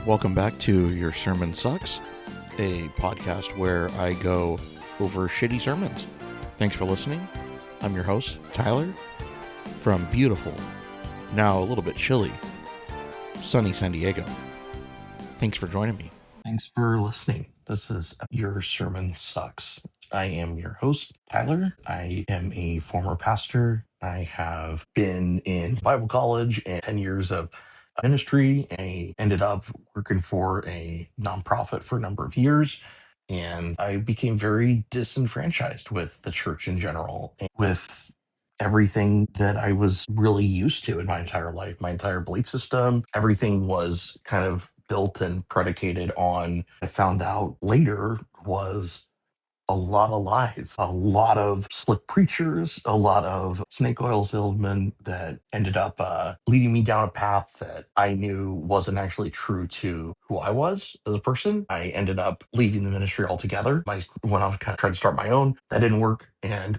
Welcome back to Your Sermon Sucks, a podcast where I go over shitty sermons. Thanks for listening. I'm your host, Tyler, from beautiful, now a little bit chilly, sunny San Diego. Thanks for joining me. Thanks for listening. This is Your Sermon Sucks. I am your host, Tyler. I am a former pastor. I have been in Bible college and 10 years of ministry. I ended up working for a nonprofit for a number of years. And I became very disenfranchised with the church in general, and with everything that I was really used to in my entire life, my entire belief system. Everything was kind of built and predicated on, I found out later, was a lot of lies, a lot of slick preachers, a lot of snake oil salesmen that ended up leading me down a path that I knew wasn't actually true to who I was as a person. I ended up leaving the ministry altogether. I went off, kind of tried to start my own. That didn't work. And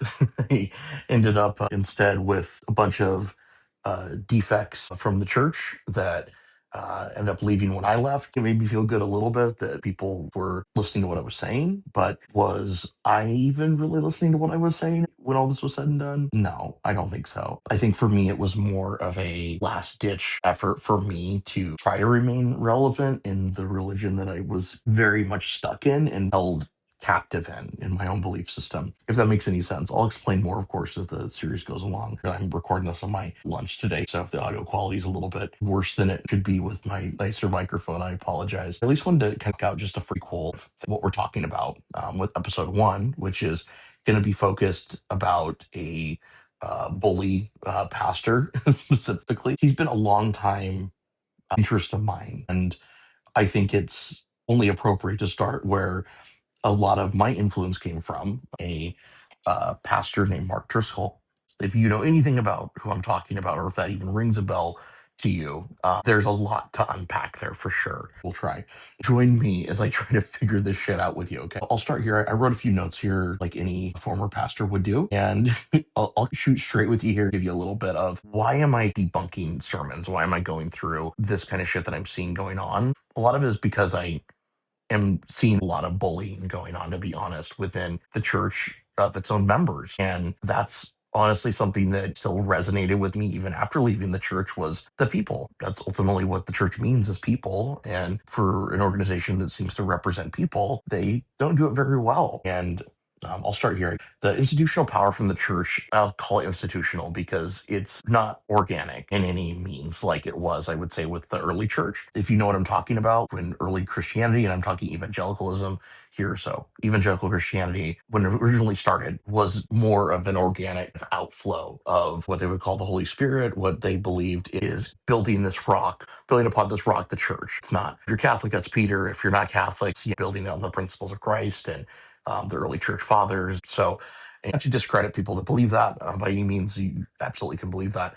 I ended up instead with a bunch of defects from the church that ended up leaving when I left. It made me feel good a little bit that people were listening to what I was saying, but was I even really listening to what I was saying when all this was said and done? No, I don't think so. I think for me, it was more of a last ditch effort for me to try to remain relevant in the religion that I was very much stuck in and held captive in my own belief system, if that makes any sense. I'll explain more, of course, as the series goes along. I'm recording this on my lunch today, so if the audio quality is a little bit worse than it should be with my nicer microphone, I apologize. I at least wanted to kind of out just a prequel of what we're talking about with episode 1, which is going to be focused about a bully pastor specifically. He's been a long time interest of mine, and I think it's only appropriate to start where a lot of my influence came from, a pastor named Mark Driscoll. If you know anything about who I'm talking about, or if that even rings a bell to you, there's a lot to unpack there for sure. We'll try. Join me as I try to figure this shit out with you, okay? I'll start here. I wrote a few notes here, like any former pastor would do, and I'll shoot straight with you here, give you a little bit of why am I debunking sermons? Why am I going through this kind of shit that I'm seeing going on? A lot of it is because I am seeing a lot of bullying going on, to be honest, within the church of its own members. And that's honestly something that still resonated with me even after leaving the church, was the people. That's ultimately what the church means, is people. And for an organization that seems to represent people, they don't do it very well. And I'll start here. The institutional power from the church, I'll call it institutional because it's not organic in any means like it was, I would say, with the early church. If you know what I'm talking about, when early Christianity, and I'm talking evangelicalism here, so evangelical Christianity, when it originally started, was more of an organic outflow of what they would call the Holy Spirit, what they believed is building this rock, building upon this rock, the church. It's not, if you're Catholic, that's Peter. If you're not Catholic, it's building on the principles of Christ and the early church fathers. So, and not to discredit people that believe that by any means, you absolutely can believe that.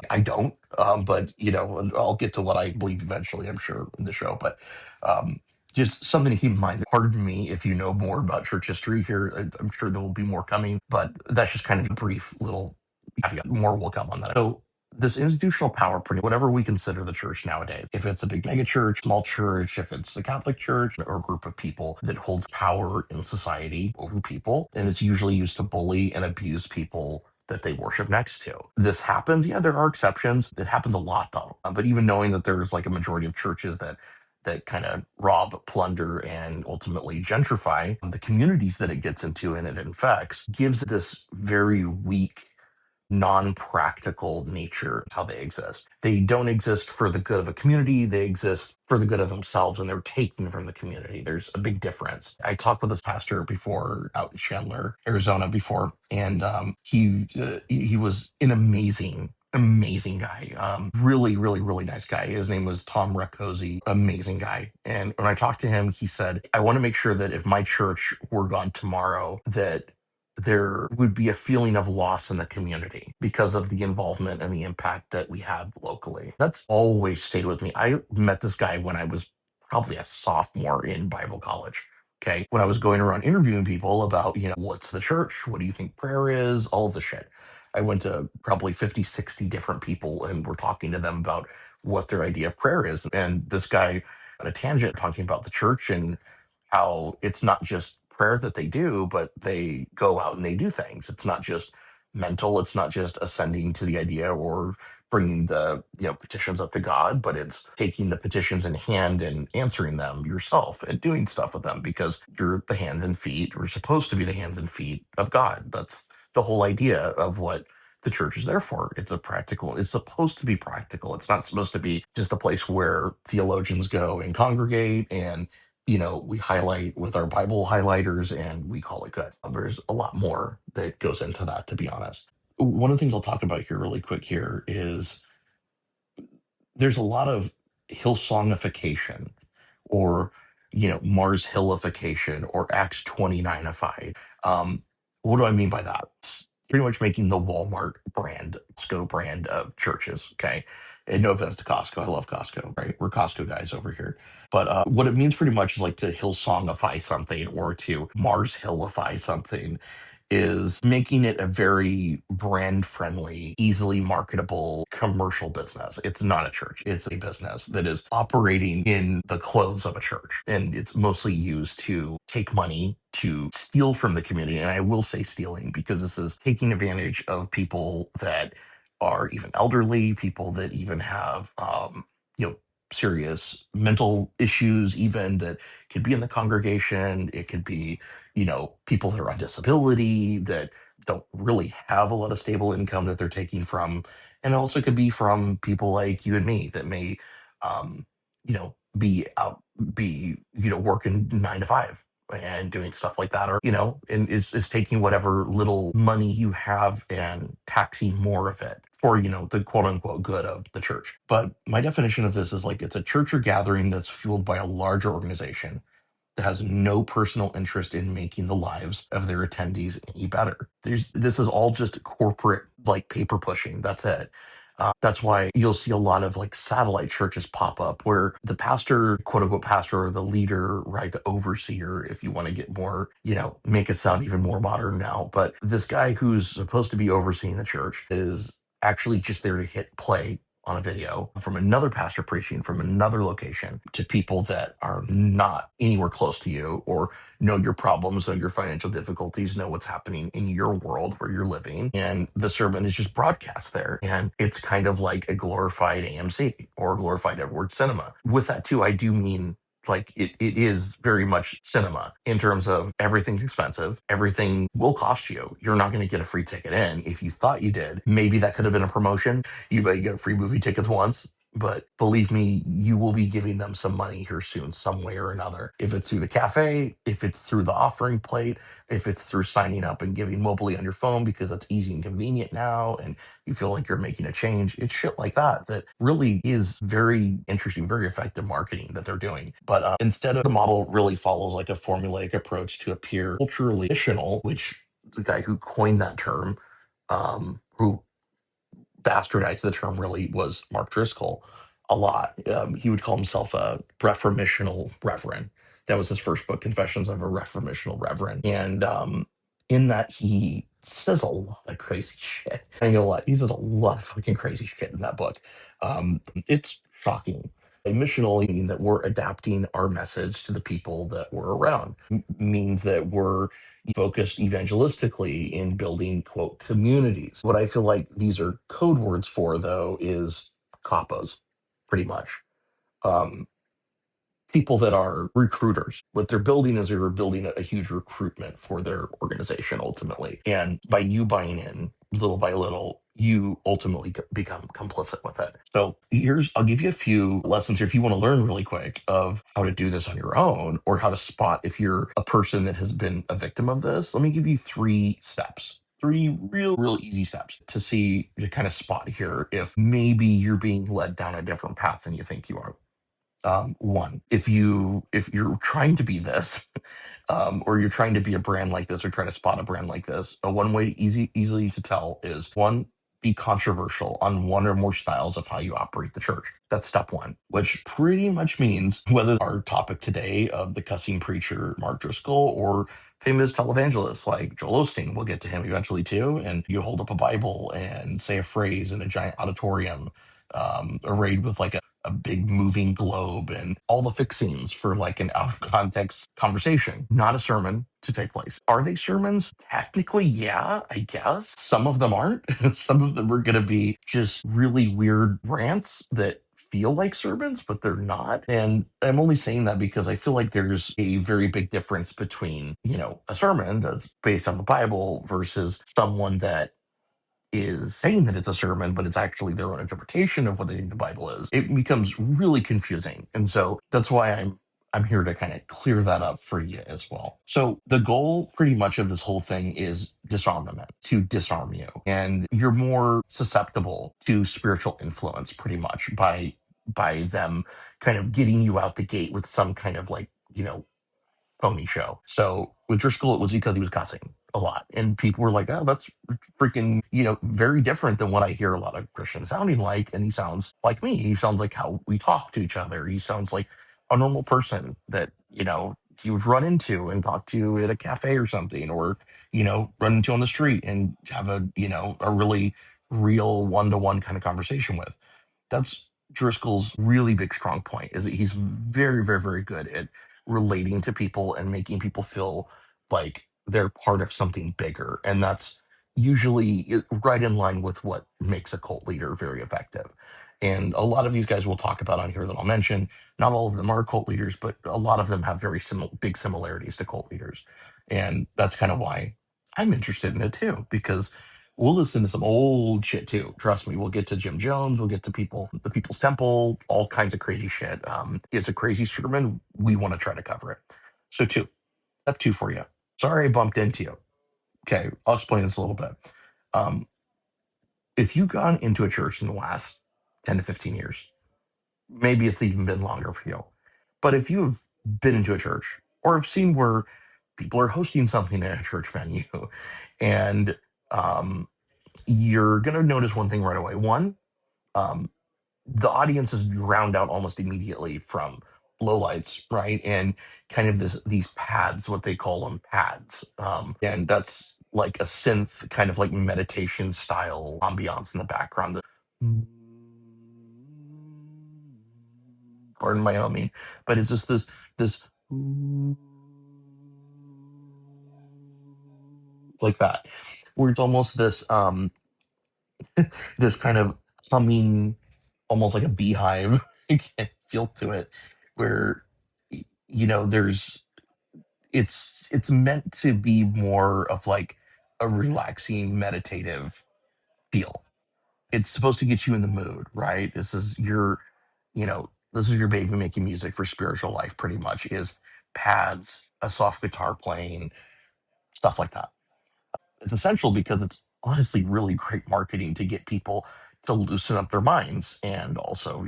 I don't, but I'll get to what I believe eventually, I'm sure, in the show. But just something to keep in mind. Pardon me if you know more about church history here. I'm sure there will be more coming, but that's just kind of a brief little. More will come on that. So this institutional power, pretty whatever we consider the church nowadays, if it's a big mega church, small church, if it's the Catholic Church or a group of people that holds power in society over people, and it's usually used to bully and abuse people that they worship next to. This happens. Yeah, there are exceptions. It happens a lot though. But even knowing that there's like a majority of churches that kind of rob, plunder, and ultimately gentrify the communities that it gets into and it infects, gives this very weak, non-practical nature of how they exist. They don't exist for the good of a community. They exist for the good of themselves, and they're taken from the community. There's a big difference. I talked with this pastor before out in Chandler, Arizona before, and he was an amazing guy. Really nice guy. His name was Tom Rakosi. Amazing guy. And when I talked to him, he said, I want to make sure that if my church were gone tomorrow, that there would be a feeling of loss in the community because of the involvement and the impact that we have locally. That's always stayed with me. I met this guy when I was probably a sophomore in Bible college. Okay. When I was going around interviewing people about, what's the church? What do you think prayer is? All of the shit. I went to probably 50, 60 different people and we're talking to them about what their idea of prayer is. And this guy on a tangent talking about the church and how it's not just prayer that they do, but they go out and they do things. It's not just mental. It's not just ascending to the idea or bringing the petitions up to God, but it's taking the petitions in hand and answering them yourself and doing stuff with them because you're the hands and feet, or supposed to be the hands and feet of God. That's the whole idea of what the church is there for. It's supposed to be practical. It's not supposed to be just a place where theologians go and congregate and we highlight with our Bible highlighters and we call it good. There's a lot more that goes into that, to be honest. One of the things I'll talk about here really quick here is there's a lot of Hillsongification or, Mars Hillification or Acts 29ified. What do I mean by that? It's pretty much making the Walmart brand, Costco brand of churches. Okay. And no offense to Costco. I love Costco, right? We're Costco guys over here. But what it means pretty much is like to Hillsongify something or to Mars Hillify something is making it a very brand friendly, easily marketable commercial business. It's not a church. It's a business that is operating in the clothes of a church. And it's mostly used to take money to steal from the community. And I will say stealing because this is taking advantage of people that are even elderly, people that even have, serious mental issues, even that could be in the congregation. It could be people that are on disability that don't really have a lot of stable income that they're taking from. And it also could be from people like you and me that may, working 9 to 5 and doing stuff like that, or, and is taking whatever little money you have and taxing more of it for, the quote unquote good of the church. But my definition of this is like it's a church or gathering that's fueled by a larger organization that has no personal interest in making the lives of their attendees any better. This is all just corporate like paper pushing. That's it. That's why you'll see a lot of like satellite churches pop up where the pastor, quote unquote pastor, or the leader, right, the overseer, if you want to get more, make it sound even more modern now. But this guy who's supposed to be overseeing the church is actually just there to hit play on a video from another pastor preaching from another location to people that are not anywhere close to you or know your problems, know your financial difficulties, know what's happening in your world where you're living. And the sermon is just broadcast there. And it's kind of like a glorified AMC or glorified Edward Cinema. With that too, I do mean like it is very much cinema in terms of everything's expensive. Everything will cost you. You're not going to get a free ticket in. If you thought you did, maybe that could have been a promotion. You may get free movie tickets once, but believe me, you will be giving them some money here soon, some way or another. If it's through the cafe, if it's through the offering plate, if it's through signing up and giving mobily on your phone because it's easy and convenient now, and you feel like you're making a change. It's shit like that that really is very interesting, very effective marketing that they're doing. But instead of the model really follows like a formulaic approach to appear culturally traditional, which the guy who coined that term, who bastardized the term really was Mark Driscoll a lot. He would call himself a reformational reverend. That was his first book, Confessions of a Reformational Reverend. And in that, he says a lot of crazy shit. I know a lot. He says a lot of fucking crazy shit in that book. It's shocking. Missional meaning that we're adapting our message to the people that we're around. Means that we're focused evangelistically in building quote communities. What I feel like these are code words for though is capos, pretty much. Um, People that are recruiters. What they're building is they're building a huge recruitment for their organization ultimately. And by you buying in little by little, you ultimately become complicit with it. So I'll give you a few lessons here if you want to learn really quick of how to do this on your own or how to spot if you're a person that has been a victim of this. Let me give you 3 steps. 3 real easy steps to kind of spot here if maybe you're being led down a different path than you think you are. One, if you're trying to be this, or you're trying to be a brand like this, or try to spot a brand like this, a one way easily to tell is one, be controversial on one or more styles of how you operate the church. That's step one, which pretty much means whether our topic today of the cussing preacher Mark Driscoll or famous televangelists like Joel Osteen, we'll get to him eventually too, and you hold up a Bible and say a phrase in a giant auditorium, arrayed with like a big moving globe and all the fixings for like an out of context conversation, not a sermon to take place. Are they sermons? Technically, yeah, I guess. Some of them aren't. Some of them are going to be just really weird rants that feel like sermons, but they're not. And I'm only saying that because I feel like there's a very big difference between, a sermon that's based on the Bible versus someone that is saying that it's a sermon, but it's actually their own interpretation of what they think the Bible is. It becomes really confusing. And so that's why I'm here to kind of clear that up for you as well. So the goal pretty much of this whole thing is disarmament, to disarm you. And you're more susceptible to spiritual influence pretty much by them kind of getting you out the gate with some kind of like, pony show. So with Driscoll, it was because he was cussing a lot. And people were like, oh, that's freaking, very different than what I hear a lot of Christians sounding like. And he sounds like me. He sounds like how we talk to each other. He sounds like a normal person that, he would run into and talk to at a cafe or something, or, run into on the street and have a really real one-to-one kind of conversation with. That's Driscoll's really big strong point, is that he's very, very, very good at relating to people and making people feel like they're part of something bigger. And that's usually right in line with what makes a cult leader very effective. And a lot of these guys we'll talk about on here that I'll mention, not all of them are cult leaders, but a lot of them have very big similarities to cult leaders. And that's kind of why I'm interested in it too, because we'll listen to some old shit too. Trust me, we'll get to Jim Jones, we'll get to the People's Temple, all kinds of crazy shit. It's a crazy sermon. We want to try to cover it. So step two for you. Sorry I bumped into you. Okay, I'll explain this a little bit. Um, if you've gone into a church in the last 10 to 15 years, maybe it's even been longer for you. But if you've been into a church or have seen where people are hosting something at a church venue and um, you're going to notice one thing right away. One, um, the audience is drowned out almost immediately from lowlights, right? And kind of these pads, what they call them, pads. And that's like a synth kind of like meditation style ambiance in the background. Pardon my humming, but it's just this like that, where it's almost this kind of humming, almost like a beehive feel to it, where there's it's meant to be more of like a relaxing meditative feel. It's supposed to get you in the mood, right? This is your baby making music for spiritual life, pretty much, is pads, a soft guitar playing, stuff like that. It's essential because it's honestly really great marketing to get people to loosen up their minds and also,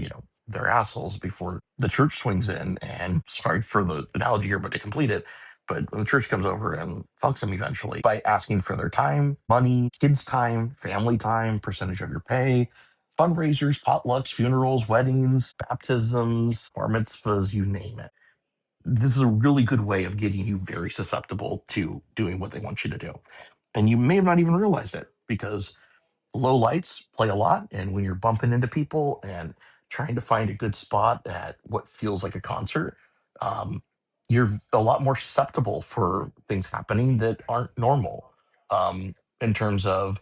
their assholes before the church swings in. And sorry for the analogy here, but to complete it, but when the church comes over and fucks them eventually by asking for their time, money, kids' time, family time, percentage of your pay, fundraisers, potlucks, funerals, weddings, baptisms, bar mitzvahs, you name it. This is a really good way of getting you very susceptible to doing what they want you to do. And you may have not even realized it because low lights play a lot. And when you're bumping into people and trying to find a good spot at what feels like a concert, um, you're a lot more susceptible for things happening that aren't normal, in terms of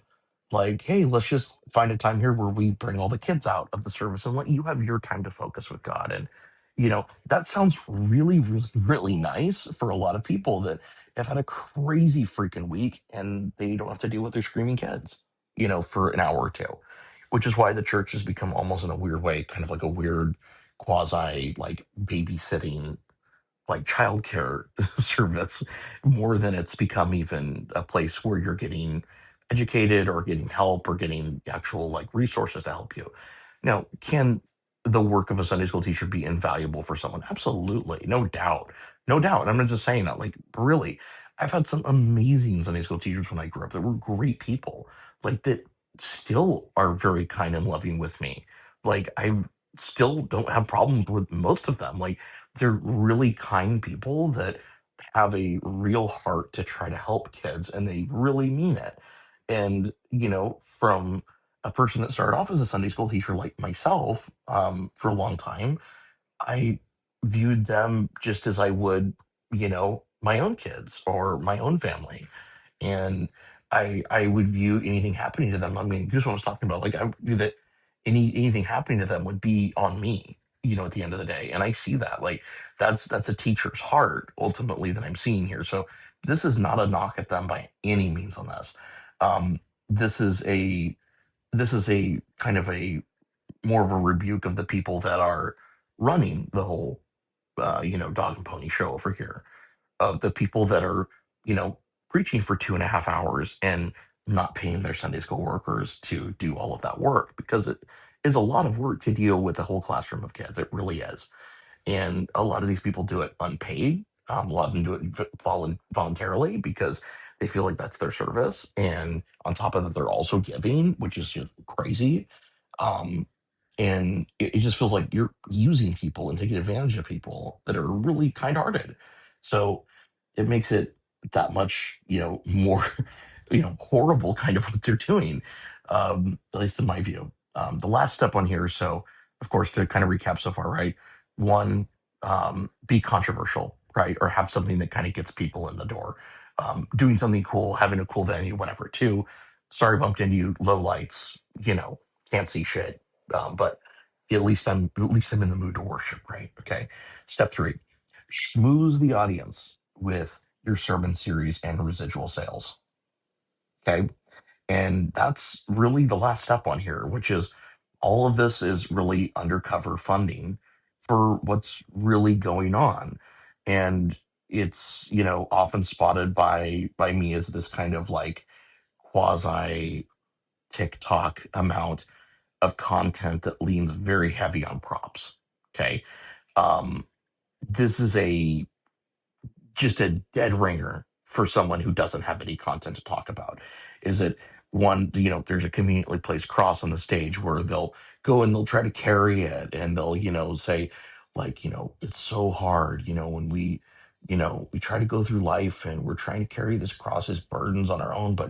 like, hey, let's just find a time here where we bring all the kids out of the service and let you have your time to focus with God. And, that sounds really, really, really nice for a lot of people that have had a crazy freaking week and they don't have to deal with their screaming kids, for an hour or two, which is why the church has become almost in a weird way, kind of like a weird quasi like babysitting, like childcare service, more than it's become even a place where you're getting educated or getting help or getting actual like resources to help you. Now, can the work of a Sunday school teacher be invaluable for someone? Absolutely, no doubt, no doubt. I'm not just saying that. Like, really, I've had some amazing Sunday school teachers when I grew up that were great people, like that still are very kind and loving with me. Like, I still don't have problems with most of them. Like, they're really kind people that have a real heart to try to help kids and they really mean it. And, from a person that started off as a Sunday school teacher like myself, for a long time, I viewed them just as I would, my own kids or my own family. And I would view anything happening to them. I mean, just what I was talking about, like I view that anything happening to them would be on me, at the end of the day. And I see that, like, that's a teacher's heart ultimately that I'm seeing here. So this is not a knock at them by any means on this. Um, this is a kind of a more of a rebuke of the people that are running the whole dog and pony show over here, of the people that are, preaching for 2.5 hours and not paying their Sunday school workers to do all of that work, because it is a lot of work to deal with a whole classroom of kids. It really is. And a lot of these people do it unpaid. A lot of them do it voluntarily because they feel like that's their service. And on top of that, they're also giving, which is just crazy. Um, and it just feels like you're using people and taking advantage of people that are really kind-hearted. So it makes it that much, more, horrible kind of what they're doing, at least in my view. The last step on here, so of course, to kind of recap so far, right? One, be controversial, right? Or have something that kind of gets people in the door. Doing something cool, having a cool venue, whatever. Two, sorry, bumped into you, low lights, can't see shit. But at least I'm in the mood to worship, right? Okay. Step three, schmooze the audience with your sermon series and residual sales. Okay. And that's really the last step on here, which is all of this is really undercover funding for what's really going on. And it's, often spotted by me as this kind of like quasi TikTok amount of content that leans very heavy on props. Okay. Um, this is just a dead ringer for someone who doesn't have any content to talk about. Is it one, there's a conveniently placed cross on the stage where they'll go and they'll try to carry it and they'll, say, like, it's so hard, when we try to go through life and we're trying to carry this cross as burdens on our own, but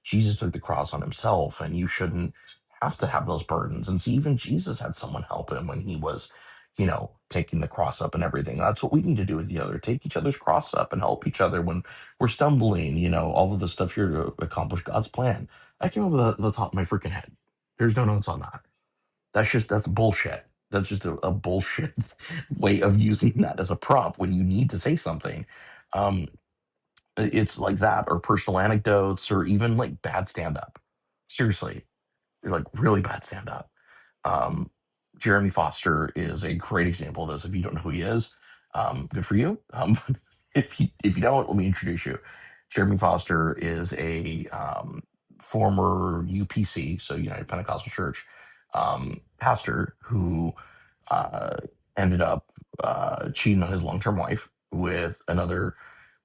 Jesus took the cross on himself and you shouldn't have to have those burdens. And see, even Jesus had someone help him when he was taking the cross up and everything. That's what we need to do with the other. Take each other's cross up and help each other when we're stumbling, all of the stuff here to accomplish God's plan. I came up with the top of my freaking head. There's no notes on that. That's bullshit. That's just a bullshit way of using that as a prop when you need to say something. Um, it's like that, or personal anecdotes, or even like bad stand up. Seriously, like really bad stand up. Um, Jeremy Foster is a great example of this. If you don't know who he is, good for you. If you don't, let me introduce you. Jeremy Foster is a former UPC, so United Pentecostal Church, pastor who uh, ended up cheating on his long-term wife with another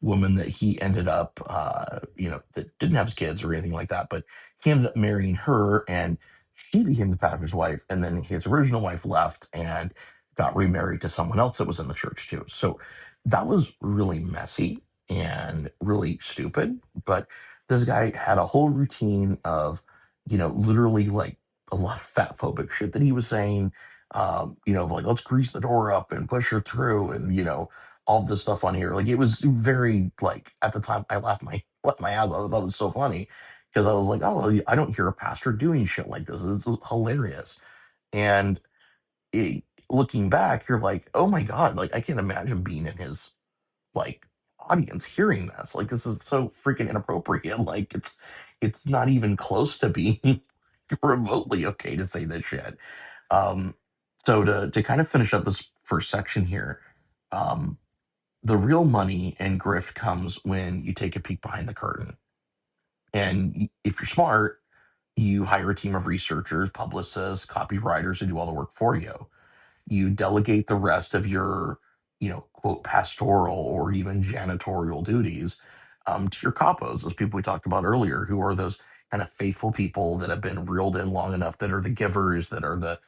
woman that he ended up, that didn't have his kids or anything like that, but he ended up marrying her, and she became the pastor's wife. And then his original wife left and got remarried to someone else that was in the church too. So that was really messy and really stupid. But this guy had a whole routine of, literally like a lot of fat phobic shit that he was saying, like, let's grease the door up and push her through, and all this stuff on here. Like, it was very, like, at the time I laughed my ass off. I thought it was so funny because I was like, oh, I don't hear a pastor doing shit like this. It's hilarious. And looking back, you're like, oh my god, like I can't imagine being in his like audience hearing this. Like, this is so freaking inappropriate. Like, it's not even close to being remotely okay to say this shit. Um, so to kind of finish up this first section here, um, the real money and grift comes when you take a peek behind the curtain. And if you're smart, you hire a team of researchers, publicists, copywriters to do all the work for you. You delegate the rest of your, quote, pastoral or even janitorial duties to your capos, those people we talked about earlier, who are those kind of faithful people that have been reeled in long enough, that are the givers, that are the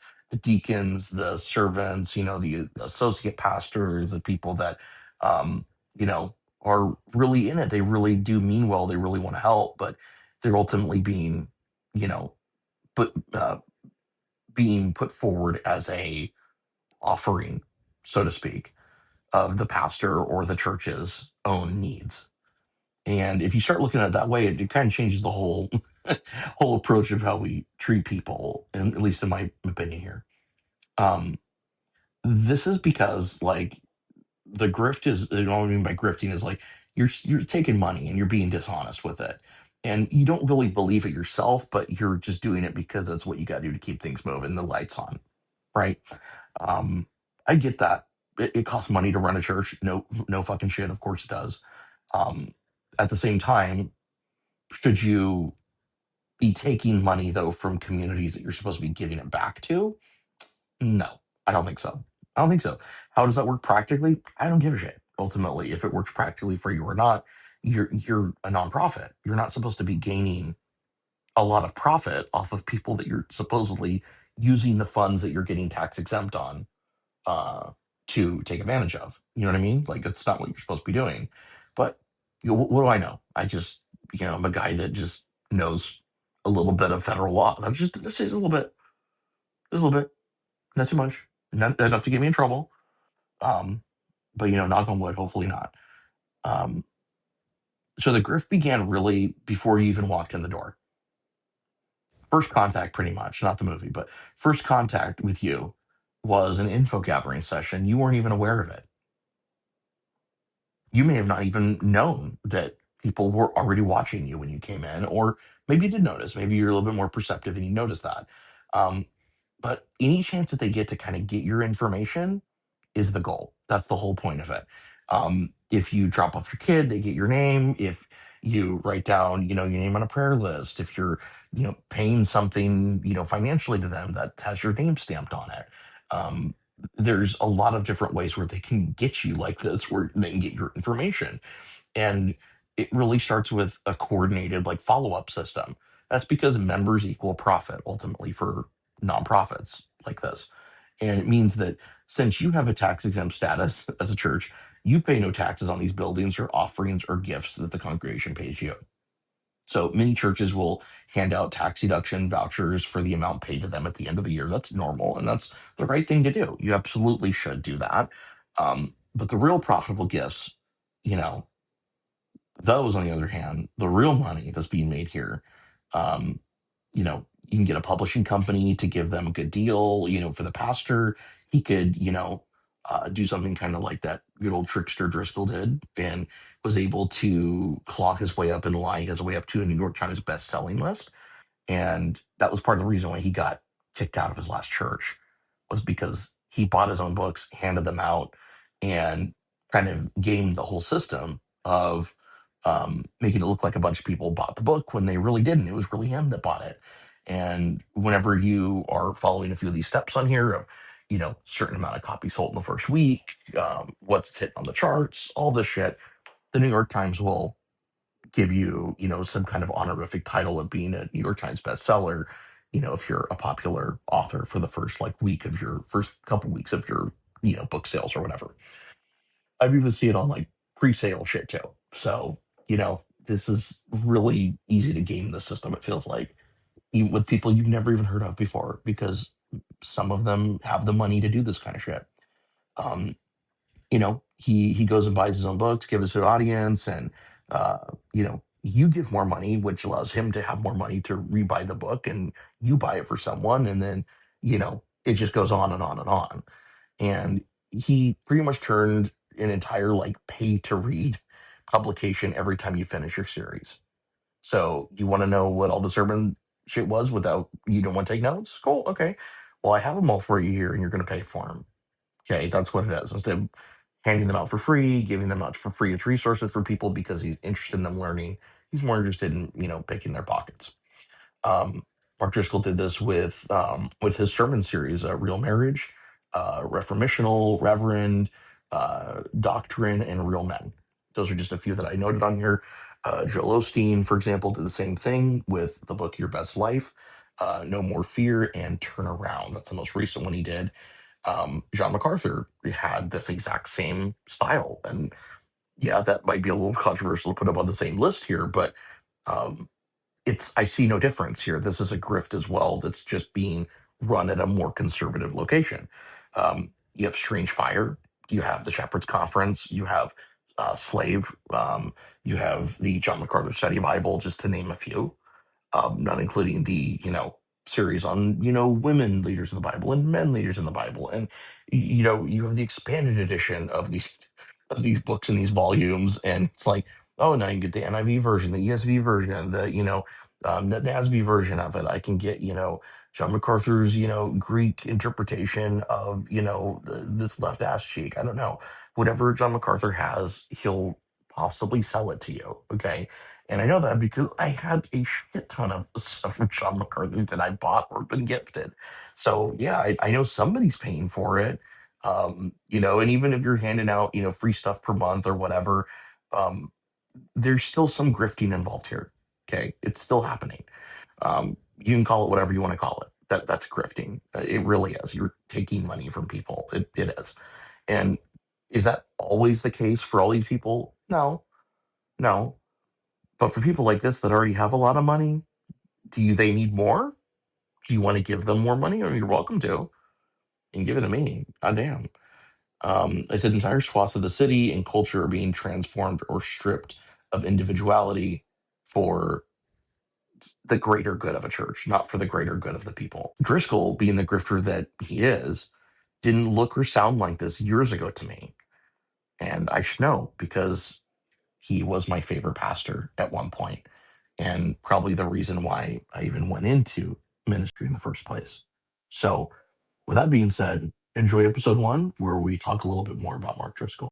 deacons, the servants, the associate pastors, the people that, um, are really in it. They really do mean well. They really want to help, but they're ultimately being, you know, but being put forward as a offering, so to speak, of the pastor or the church's own needs. And if you start looking at it that way, it kind of changes the whole whole approach of how we treat people, and at least in my opinion here. Um, this is because like the grift is, you know what I mean by grifting is like you're taking money and you're being dishonest with it. And you don't really believe it yourself, but you're just doing it because that's what you got to do to keep things moving, the lights on, right? Um, I get that. It costs money to run a church. No, no fucking shit. Of course it does. Um, at the same time, should you be taking money though from communities that you're supposed to be giving it back to? No, I don't think so. I don't think so. How does that work practically? I don't give a shit. Ultimately, if it works practically for you or not, you're a nonprofit. You're not supposed to be gaining a lot of profit off of people that you're supposedly using the funds that you're getting tax exempt on uh, to take advantage of. You know what I mean? Like that's not what you're supposed to be doing. But what do I know? I just, I'm a guy that just knows a little bit of federal law. That's just a little bit, just a little bit, not too much, not enough to get me in trouble. Um, but knock on wood, hopefully not. Um, so the grift began really before you even walked in the door. First contact, pretty much, not the movie, but first contact with you was an info gathering session. You weren't even aware of it. You may have not even known that people were already watching you when you came in, or maybe you did notice. Maybe you're a little bit more perceptive and you noticed that. Um, but any chance that they get to kind of get your information is the goal. That's the whole point of it. If you drop off your kid, they get your name. If you write down, your name on a prayer list, if you're, paying something, financially to them that has your name stamped on it. There's a lot of different ways where they can get you like this, where they can get your information. And it really starts with a coordinated like follow-up system. That's because members equal profit ultimately for nonprofits like this. And it means that since you have a tax exempt status as a church, you pay no taxes on these buildings or offerings or gifts that the congregation pays you. So many churches will hand out tax deduction vouchers for the amount paid to them at the end of the year. That's normal and that's the right thing to do. You absolutely should do that. But the real profitable gifts, you know, those, on the other hand, the real money that's being made here, um, you can get a publishing company to give them a good deal, for the pastor. He could, do something kind of like that good old trickster Driscoll did and was able to clock his way up in line, his way up to a New York Times best-selling list. And that was part of the reason why he got kicked out of his last church was because he bought his own books, handed them out, and kind of gamed the whole system of making it look like a bunch of people bought the book when they really didn't. It was really him that bought it. And whenever you are following a few of these steps on here of, certain amount of copies sold in the first week, what's hit on the charts, all this shit, the New York Times will give you, some kind of honorific title of being a New York Times bestseller, if you're a popular author for the first like week of your first couple weeks of your, book sales or whatever. I've even seen it on like pre-sale shit too. So, this is really easy to game the system, it feels like, even with people you've never even heard of before, because some of them have the money to do this kind of shit. Um, he goes and buys his own books, gives it to the audience, and you give more money, which allows him to have more money to rebuy the book, and you buy it for someone, and then it just goes on and on and on. And he pretty much turned an entire like pay to read publication every time you finish your series. So you want to know what all the sermon shit was without you don't want to take notes? Cool, okay. Well, I have them all for you here, and you're going to pay for them. Okay, that's what it is. Instead of handing them out for free, giving them out for free as resources for people because he's interested in them learning, he's more interested in picking their pockets. Um, Mark Driscoll did this with his sermon series, Real Marriage, Reformational, Reverend, Doctrine, and Real Men. Those are just a few that I noted on here. Joel Osteen, for example, did the same thing with the book Your Best Life, No More Fear, and Turn Around. That's the most recent one he did. John MacArthur had this exact same style. And yeah, that might be a little controversial to put him on the same list here, but um, I see no difference here. This is a grift as well that's just being run at a more conservative location. You have Strange Fire, you have the Shepherd's Conference, you have Slave, you have the John MacArthur Study Bible, just to name a few, not including the series on women leaders in the Bible and men leaders in the Bible, and you have the expanded edition of these books and these volumes, and it's like, oh, now you get the NIV version, the ESV version, the NASB version of it. I can get John MacArthur's Greek interpretation of this left ass cheek. I don't know, whatever John MacArthur has, he'll possibly sell it to you. Okay. And I know that because I had a shit ton of stuff from John MacArthur that I bought or been gifted. So yeah, I know somebody's paying for it. And even if you're handing out, free stuff per month or whatever, um, there's still some grifting involved here. Okay. It's still happening. You can call it whatever you want to call it. That's grifting. It really is. You're taking money from people. It is. And is that always the case for all these people? No, no. But for people like this that already have a lot of money, they need more? Do you want to give them more money? I mean, you're welcome to, and give it to me. Goddamn. I said entire swaths of the city and culture are being transformed or stripped of individuality for the greater good of a church, not for the greater good of the people. Driscoll, being the grifter that he is, didn't look or sound like this years ago to me. And I should know because he was my favorite pastor at one point, and probably the reason why I even went into ministry in the first place. So, with that being said, enjoy episode 1, where we talk a little bit more about Mark Driscoll.